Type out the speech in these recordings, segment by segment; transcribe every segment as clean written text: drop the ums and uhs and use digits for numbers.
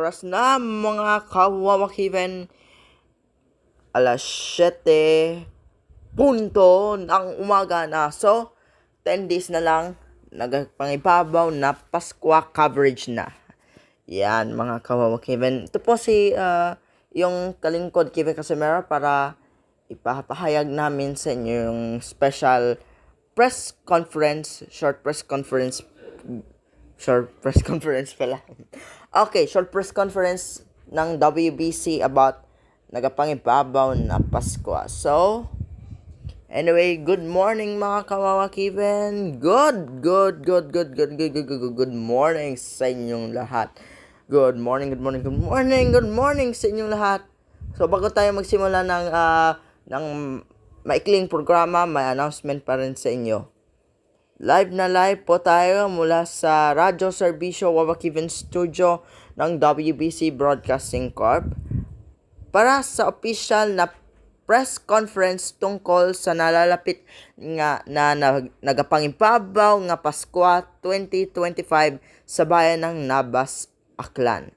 oras na mga kawawakiven, alas 7 punto ng umaga na. So, 10 days na lang, nagpangibabaw na Paskwa coverage na. Yan mga kawawakiven. Ito po si yung kalingkod Kevin Casimero para ipapahayag namin sa inyo yung special press conference, short press conference pala. Okay, short press conference ng WBC about nagapangibabaw na Pasko. So, anyway, good morning mga kawawakiven. Good morning sa inyong lahat. Good morning sa inyong lahat. So, bago tayo magsimula ng maikling programa, may announcement pa rin sa inyo. Live po tayo mula sa Radyo Serbisyo Wawakiven Studio ng WBC Broadcasting Corp para sa official na press conference tungkol sa nalalapit nga na nagapangibabaw nga Paskwa 2025 sa bayan ng Nabas, Aklan.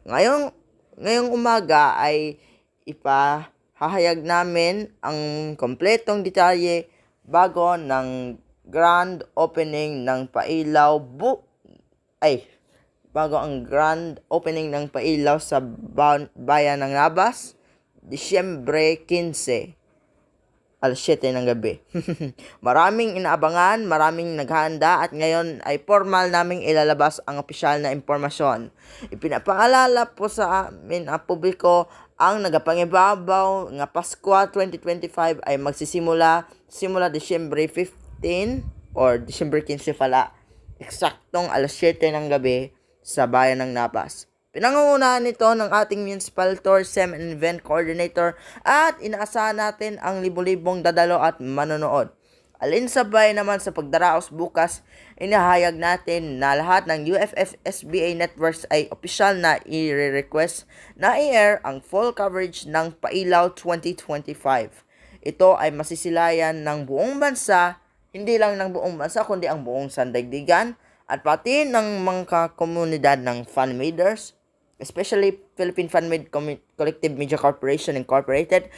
Ngayong umaga ay ipahahayag namin ang kompletong detalye bago ng grand opening ng Pailaw sa bayan ng Nabas, Disyembre 15, alas 7 ng gabi. Maraming inaabangan, maraming naghahanda at ngayon ay formal naming ilalabas ang opisyal na impormasyon. Ipinapaalala po sa amin ang publiko ang nagapangibabaw nga Paskwa 2025 ay magsisimula Disyembre 15 or December 15 pala, eksaktong alas 7 ng gabi sa bayan ng Nabas. Pinangungunahan nito ng ating Municipal Tourism and Event Coordinator at inaasahan natin ang libo-libong dadalo at manonood. Alinsabay naman sa pagdaraos bukas, inahayag natin na lahat ng UFF SBA networks ay opisyal na i-request na i-air ang full coverage ng Pailaw 2025. Ito ay masisilayan ng buong bansa, hindi lang ng buong bansa kundi ang buong sandaigdigan at pati ng mga komunidad ng fan-maders, especially Philippine Fan-Made Collective Media Corporation Incorporated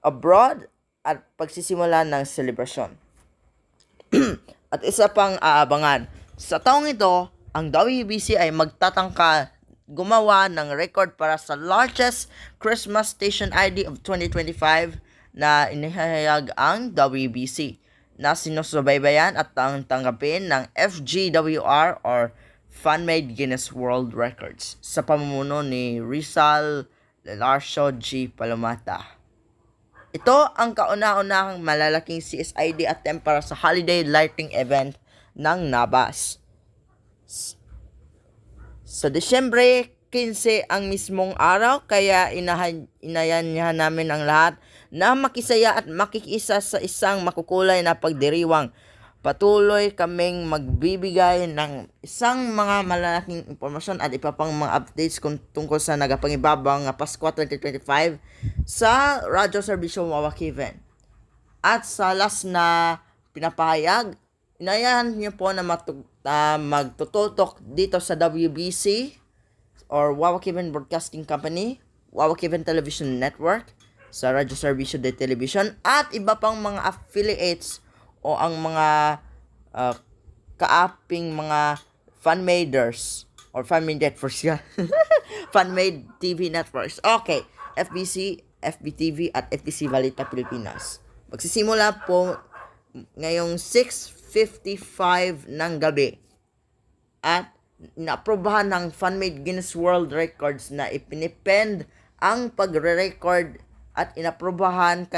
abroad at pagsisimula ng selebrasyon. At isa pang aabangan, sa taong ito, ang WBC ay magtatangka gumawa ng record para sa largest Christmas station ID of 2025 na inihayag ang WBC na sinusubaybayan at tanggapin ng FGWR or Fan-Made Guinness World Records sa pamumuno ni Rizal Lelarcio G. Palomata. Ito ang kauna-unahang malalaking CSID attempt para sa holiday lighting event ng Nabas. Sa Disyembre 15 ang mismong araw, kaya inayanyahan namin ang lahat na makisaya at makikisa sa isang makukulay na pagdiriwang. Patuloy kaming magbibigay ng isang mga malalaking impormasyon at iba pang mga updates tungkol sa nagapangibabaw nga Paskwa 2025 sa Radyo Serbisyo Wawakiven. At sa last na pinapahayag, inayahan niyo po na magtututok dito sa WBC or Wawakiven Broadcasting Company, Wawakiven Television Network, sa Radyo Serbisyo de Television at iba pang mga affiliates o ang mga kaaping mga fan-maders or fan-made networks fan-made TV networks. Okay, FBC, FBTV at FBC Balita Pilipinas. Magsisimula po ngayong 6:55 ng gabi at inaaprobahan ng Fan-Made Guinness World Records na ipinipend ang pagre-record at inaprobahan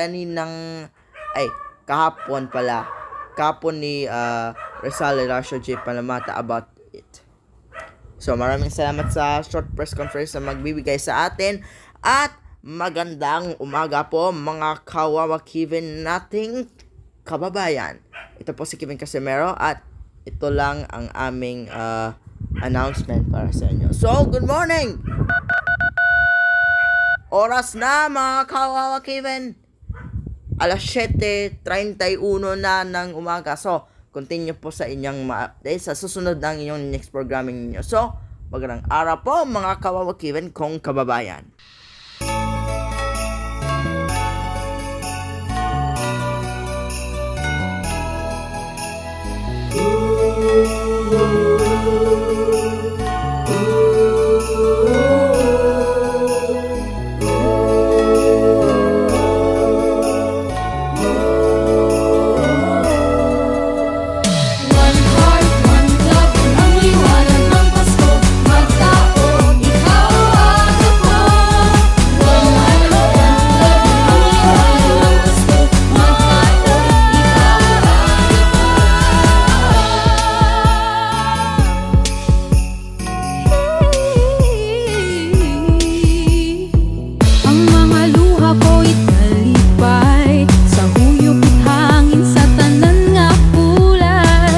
kahapon ni Rizal Lelarcio J. Palomata about it. So maraming salamat sa short press conference na magbibigay sa atin at magandang umaga po mga kawawakiven nating kababayan. Ito po si Kevin Casimero at ito lang ang aming announcement para sa inyo. So, good morning! Oras na mga kawawakiven. Alas 7:31 na ng umaga. So, continue po sa inyong ma-update sa susunod ng inyong next programming ninyo. So, Magandang araw po mga kawawakiwan kong kababayan.